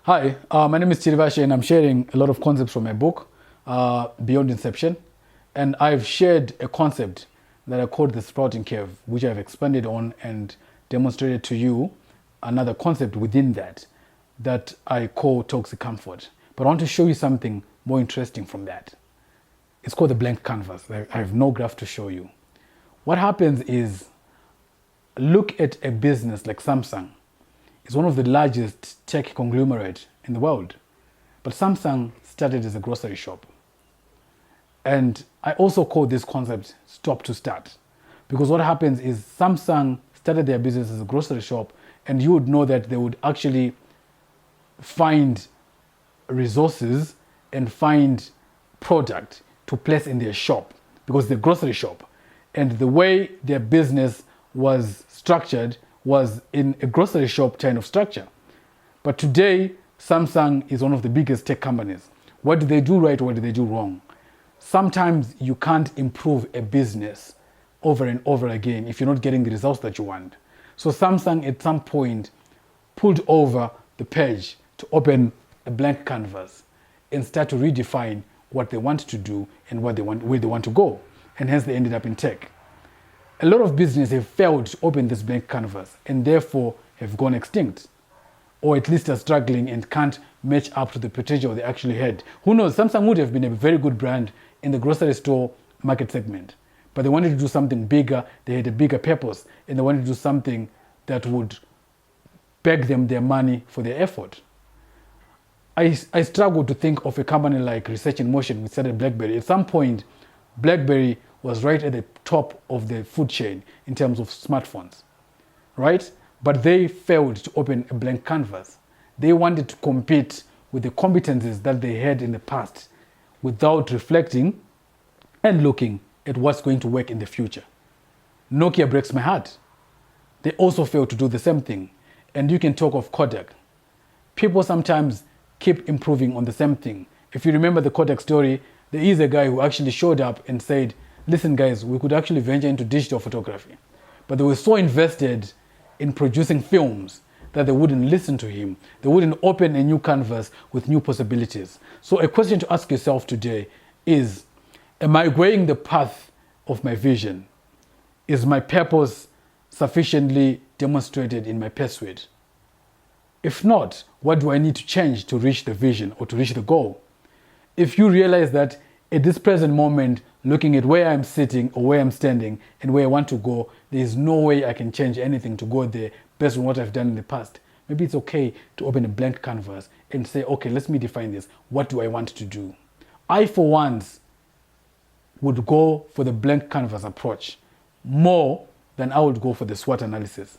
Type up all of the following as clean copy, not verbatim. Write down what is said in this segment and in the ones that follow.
Hi, my name is Chirivashi and I'm sharing a lot of concepts from my book, Beyond Inception. And I've shared a concept that I called the sprouting curve, which I've expanded on and demonstrated to you another concept within that I call toxic comfort. But I want to show you something more interesting from that. It's called the blank canvas. I have no graph to show you. What happens is, look at a business like Samsung. It's one of the largest tech conglomerate in the world. But Samsung started as a grocery shop. And I also call this concept stop to start. Because what happens is Samsung started their business as a grocery shop, and you would know that they would actually find resources and find product to place in their shop because they're a grocery shop. And the way their business was structured was in a grocery shop kind of structure. But today, Samsung is one of the biggest tech companies. What do they do right? What do they do wrong? Sometimes you can't improve a business over and over again if you're not getting the results that you want. So Samsung at some point pulled over the page to open a blank canvas and start to redefine what they want to do and where they want to go. And hence they ended up in tech. A lot of businesses have failed to open this blank canvas and therefore have gone extinct, or at least are struggling and can't match up to the potential they actually had. Who knows, Samsung would have been a very good brand in the grocery store market segment, but they wanted to do something bigger, they had a bigger purpose, and they wanted to do something that would beg them their money for their effort. I struggle to think of a company like Research in Motion, which started BlackBerry. At some point, BlackBerry was right at the top of the food chain in terms of smartphones, right? But they failed to open a blank canvas. They wanted to compete with the competencies that they had in the past without reflecting and looking at what's going to work in the future. Nokia breaks my heart. They also failed to do the same thing. And you can talk of Kodak. People sometimes keep improving on the same thing. If you remember the Kodak story, there is a guy who actually showed up and said, listen guys, we could actually venture into digital photography. But they were so invested in producing films that they wouldn't listen to him. They wouldn't open a new canvas with new possibilities. So a question to ask yourself today is, am I going the path of my vision? Is my purpose sufficiently demonstrated in my pursuit? If not, what do I need to change to reach the vision or to reach the goal? If you realize that at this present moment, looking at where I'm sitting or where I'm standing and where I want to go, there is no way I can change anything to go there based on what I've done in the past. Maybe it's okay to open a blank canvas and say, okay, let me define this. What do I want to do? I, for once, would go for the blank canvas approach more than I would go for the SWOT analysis.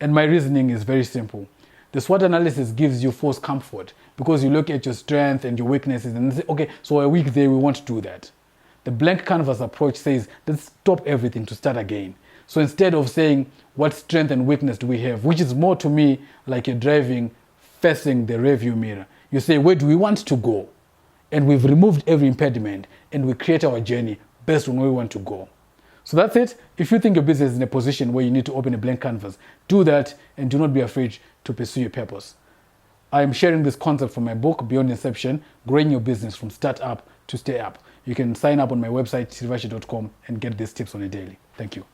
And my reasoning is very simple. The SWOT analysis gives you false comfort because you look at your strengths and your weaknesses and say, okay, so a weak day, we want to do that. The blank canvas approach says, let's stop everything to start again. So instead of saying, what strength and weakness do we have, which is more to me like you're driving facing the rearview mirror, you say, where do we want to go? And we've removed every impediment and we create our journey based on where we want to go. So that's it. If you think your business is in a position where you need to open a blank canvas, do that and do not be afraid to pursue your purpose. I am sharing this concept from my book, Beyond Inception, Growing Your Business from Start Up to Stay Up. You can sign up on my website, chirivashi.com, and get these tips on a daily. Thank you.